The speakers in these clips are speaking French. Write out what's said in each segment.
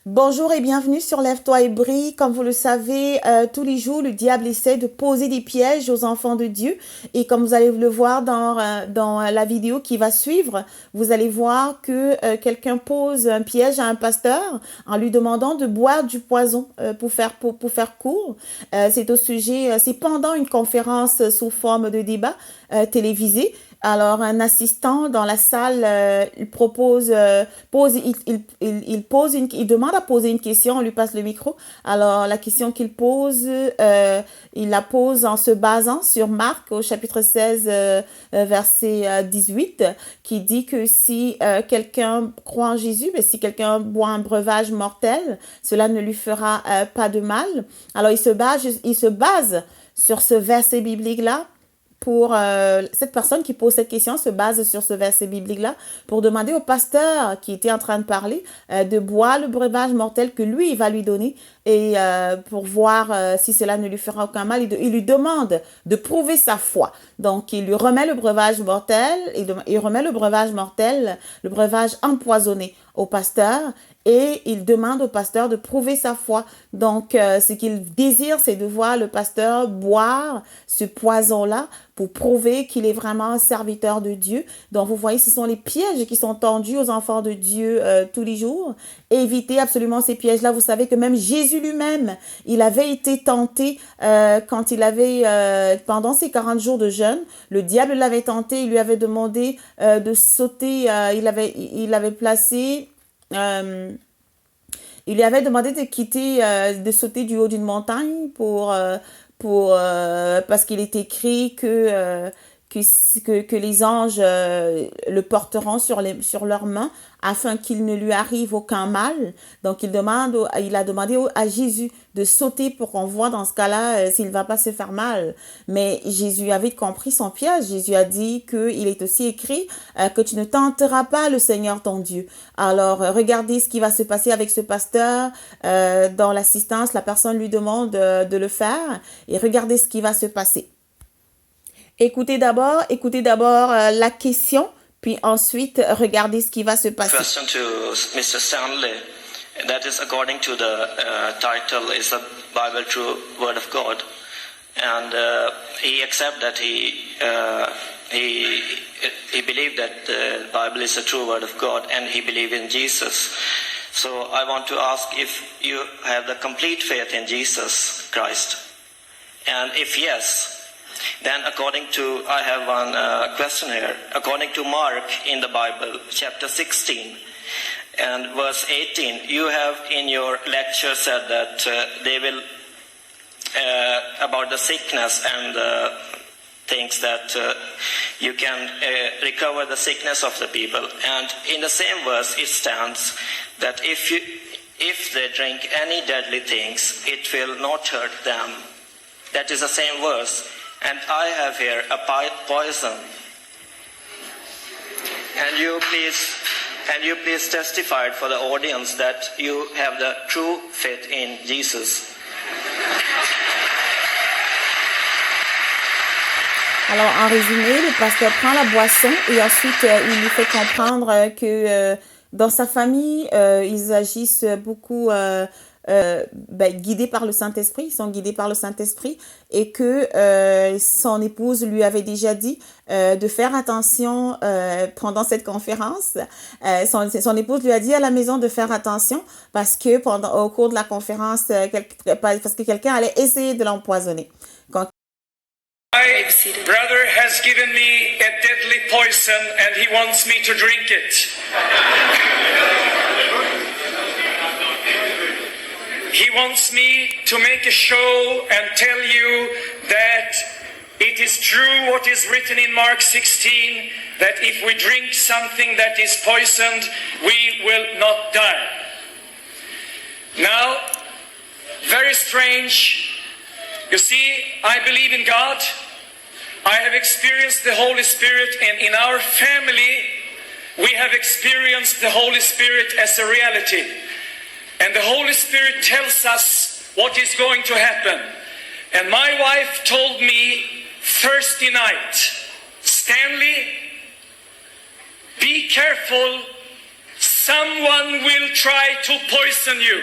Bonjour et bienvenue sur Lève-toi et brille. Comme vous le savez, tous les jours, le diable essaie de poser des pièges aux enfants de Dieu. Et comme vous allez le voir dans la vidéo qui va suivre, vous allez voir que quelqu'un pose un piège à un pasteur en lui demandant de boire du poison pour faire court. C'est au sujet, c'est pendant une conférence sous forme de débat télévisé. Alors, un assistant dans la salle, il propose, il demande à poser une question, on lui passe le micro. Alors, la question qu'il pose, il la pose en se basant sur Marc au chapitre 16, verset 18, qui dit que si quelqu'un croit en Jésus, mais si quelqu'un boit un breuvage mortel, cela ne lui fera pas de mal. Alors, il se base sur ce verset biblique-là pour cette personne qui pose cette question se base sur ce verset biblique-là pour demander au pasteur qui était en train de parler de boire le breuvage mortel que lui, il va lui donner et pour voir si cela ne lui fera aucun mal. Il lui demande de prouver sa foi. Donc, il lui remet le breuvage mortel, il remet le breuvage mortel, le breuvage empoisonné au pasteur et il demande au pasteur de prouver sa foi. Donc, ce qu'il désire, c'est de voir le pasteur boire ce poison-là pour prouver qu'il est vraiment un serviteur de Dieu. Donc, vous voyez, ce sont les pièges qui sont tendus aux enfants de Dieu tous les jours. Évitez absolument ces pièges-là. Vous savez que même Jésus lui-même, il avait été tenté quand il avait, pendant ses 40 jours de jeûne, le diable l'avait tenté, il lui avait demandé de sauter, il avait placé... il lui avait demandé de quitter, de sauter du haut d'une montagne parce qu'il est écrit que les anges le porteront sur leurs mains afin qu'il ne lui arrive aucun mal. Donc, il a demandé à Jésus de sauter pour qu'on voit dans ce cas-là s'il ne va pas se faire mal. Mais Jésus avait compris son piège. Jésus a dit qu'il est aussi écrit que tu ne tenteras pas le Seigneur ton Dieu. Alors, regardez ce qui va se passer avec ce pasteur. Dans l'assistance, la personne lui demande de le faire et regardez ce qui va se passer. Écoutez d'abord la question, puis ensuite regardez ce qui va se passer. Question to Mr. Stanley. That is according to the title, is the Bible true word of God? And he accept that he believed that the Bible is a true word of God, and he believed in Jesus. So I want to ask if you have the complete faith in Jesus Christ, and if yes, then I have one question here. According to Mark in the Bible, chapter 16 and verse 18, you have in your lecture said that they will, about the sickness and things that you can recover the sickness of the people. And in the same verse it stands that if they drink any deadly things, it will not hurt them. That is the same verse. And I have here a poison. And you please testify for the audience that you have the true faith in Jesus. Alors, en résumé, le pasteur prend la boisson et ensuite il lui fait comprendre que dans sa famille, ils agissent beaucoup guidés par le Saint-Esprit, ils sont guidés par le Saint-Esprit et que son épouse lui avait déjà dit de faire attention pendant cette conférence. Son épouse lui a dit à la maison de faire attention parce que au cours de la conférence, parce que quelqu'un allait essayer de l'empoisonner. My brother has given me a deadly poison and he wants me to drink it. He wants me to make a show and tell you that it is true what is written in Mark 16, that if we drink something that is poisoned, we will not die. Now, very strange. You see, I believe in God. I have experienced the Holy Spirit, and in our family, we have experienced the Holy Spirit as a reality. And the Holy Spirit tells us what is going to happen. And my wife told me Thursday night, Stanley, be careful, someone will try to poison you.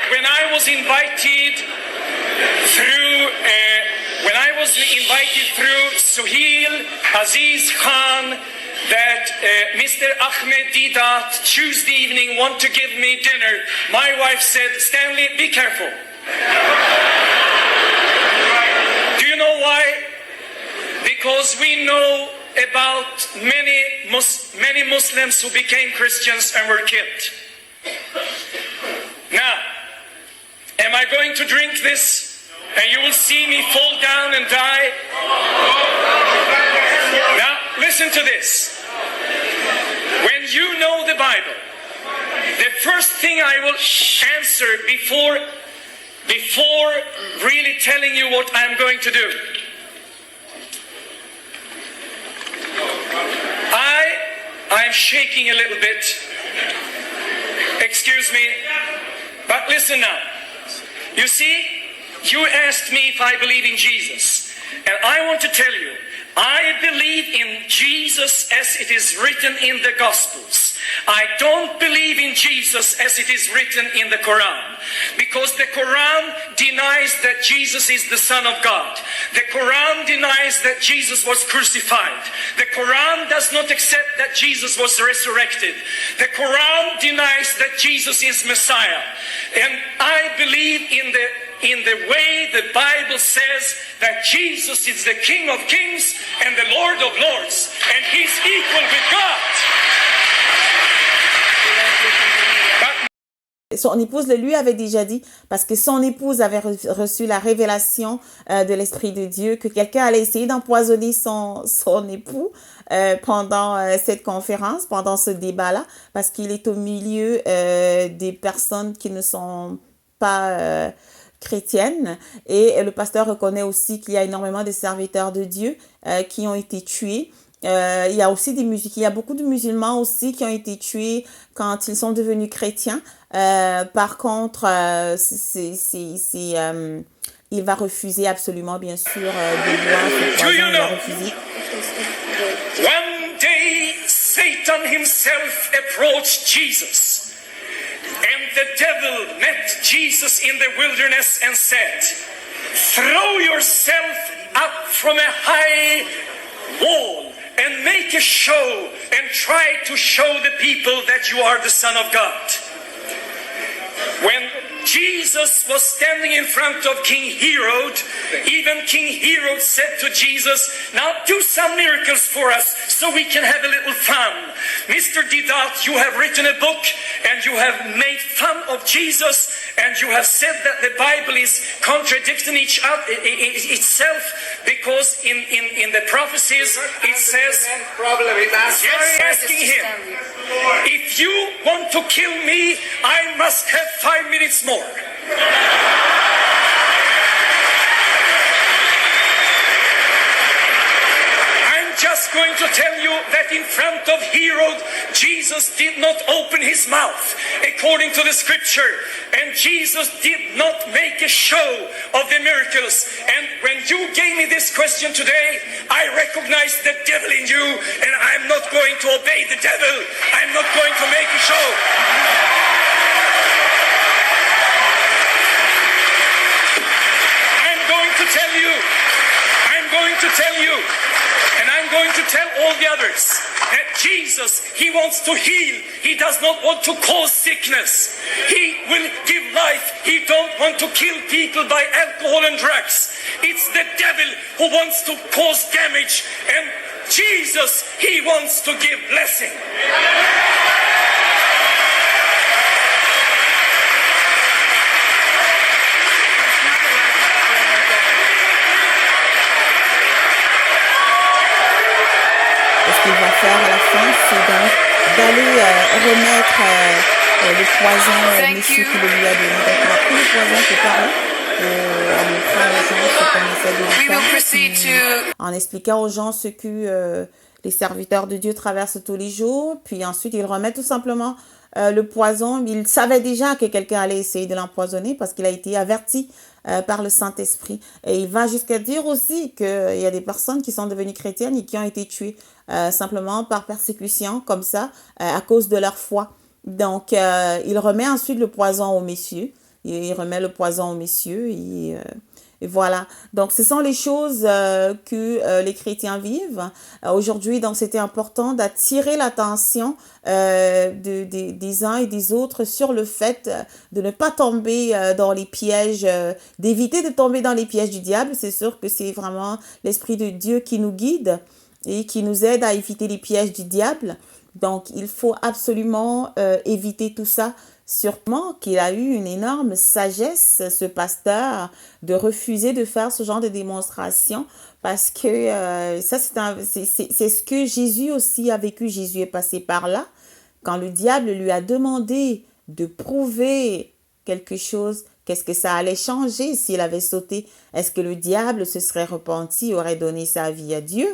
When I was invited through Suhail Aziz Khan that Mr. Ahmed Deedat Tuesday evening want to give me dinner, my wife said, Stanley, be careful. Do you know why? Because we know about many Muslims who became Christians and were killed. Now, am I going to drink this and you will see me fall down and die? Now, listen to this. When you know the Bible, the first thing I will answer before really telling you what I'm going to do. I'm shaking a little bit. Excuse me. But listen now. You see, you asked me if I believe in Jesus. And I want to tell you, I believe in Jesus as it is written in the Gospels. I don't believe in Jesus as it is written in the Quran. Because the Quran denies that Jesus is the Son of God. The Quran denies that Jesus was crucified. The Quran does not accept that Jesus was resurrected. The Quran denies that Jesus is Messiah. And I believe in the way the Bible says that Jesus is the King of Kings and the Lord of Lords, and He's equal with God. Son épouse le lui avait déjà dit, parce que son épouse avait reçu la révélation de l'Esprit de Dieu que quelqu'un allait essayer d'empoisonner son époux pendant cette conférence, pendant ce débat-là, parce qu'il est au milieu des personnes qui ne sont pas chrétiennes. Et le pasteur reconnaît aussi qu'il y a énormément de serviteurs de Dieu qui ont été tués. Il y a aussi il y a beaucoup de musulmans aussi qui ont été tués quand ils sont devenus chrétiens. Par contre, il va refuser absolument, bien sûr, de boire ce poison. Il va refuser. One day, Satan himself approached Jesus, and the devil met Jesus in the wilderness and said, "Throw yourself up from a high wall and make a show and try to show the people that you are the Son of God." When Jesus was standing in front of King Herod, even King Herod said to Jesus, "Now do some miracles for us so we can have a little fun." Mr. Deedat, you have written a book and you have made fun of Jesus and you have said that the Bible is contradicting itself because in the prophecies it says, yes, asking him, "If you want to kill me, I must have 5 minutes more." I'm just going to tell you that in front of Herod, Jesus did not open his mouth according to the scripture, and Jesus did not make a show of the miracles. And when you gave me this question today, I recognize the devil in you, and I'm not going to obey the devil. I'm not going to make a show. I'm going to tell you, and I'm going to tell all the others, that Jesus, He wants to heal. He does not want to cause sickness. He will give life. He don't want to kill people by alcohol and drugs. It's the devil who wants to cause damage, and Jesus, He wants to give blessing. Ce qu'il va faire à la fin, c'est donc d'aller remettre le poison au monsieur qui le lui a donné. Donc il a pris le poison pour parler, en montrant aux gens ce qu'on essaie de faire, en expliquant aux gens ce que les serviteurs de Dieu traversent tous les jours. Puis ensuite, il remet tout simplement le poison. Il savait déjà que quelqu'un allait essayer de l'empoisonner parce qu'il a été averti par le Saint-Esprit. Et il va jusqu'à dire aussi qu'il y a des personnes qui sont devenues chrétiennes et qui ont été tuées simplement par persécution, comme ça, à cause de leur foi. Donc, il remet ensuite le poison aux messieurs. Il remet le poison aux messieurs et voilà. Donc, ce sont les choses que les chrétiens vivent aujourd'hui. Donc, c'était important d'attirer l'attention des uns et des autres sur le fait de ne pas tomber dans les pièges, d'éviter de tomber dans les pièges du diable. C'est sûr que c'est vraiment l'Esprit de Dieu qui nous guide et qui nous aide à éviter les pièges du diable. Donc, il faut absolument éviter tout ça. Sûrement qu'il a eu une énorme sagesse, ce pasteur, de refuser de faire ce genre de démonstration parce que ça, c'est ce que Jésus aussi a vécu. Jésus est passé par là. Quand le diable lui a demandé de prouver quelque chose, qu'est-ce que ça allait changer s'il avait sauté? Est-ce que le diable se serait repenti, aurait donné sa vie à Dieu?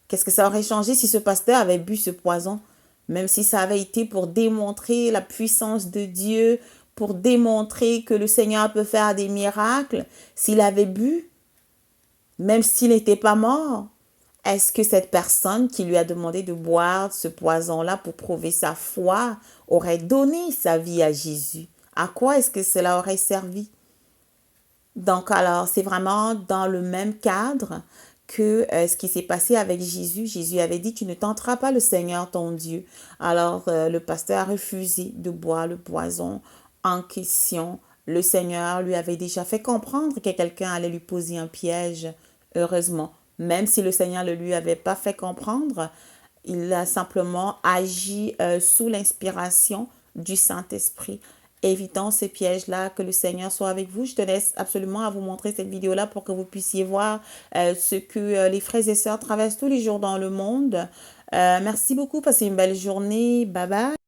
Qu'est-ce que ça aurait changé si ce pasteur avait bu ce poison? Même si ça avait été pour démontrer la puissance de Dieu, pour démontrer que le Seigneur peut faire des miracles, s'il avait bu, même s'il n'était pas mort, est-ce que cette personne qui lui a demandé de boire ce poison-là pour prouver sa foi aurait donné sa vie à Jésus? À quoi est-ce que cela aurait servi? Donc, alors, c'est vraiment dans le même cadre que ce qui s'est passé avec Jésus. Jésus avait dit, tu ne tenteras pas le Seigneur ton Dieu. Alors, le pasteur a refusé de boire le poison en question. Le Seigneur lui avait déjà fait comprendre que quelqu'un allait lui poser un piège, heureusement. Même si le Seigneur ne lui avait pas fait comprendre, il a simplement agi sous l'inspiration du Saint-Esprit. Évitons ces pièges-là, que le Seigneur soit avec vous. Je te laisse absolument à vous montrer cette vidéo-là pour que vous puissiez voir ce que les frères et sœurs traversent tous les jours dans le monde. Merci beaucoup, passez une belle journée. Bye bye.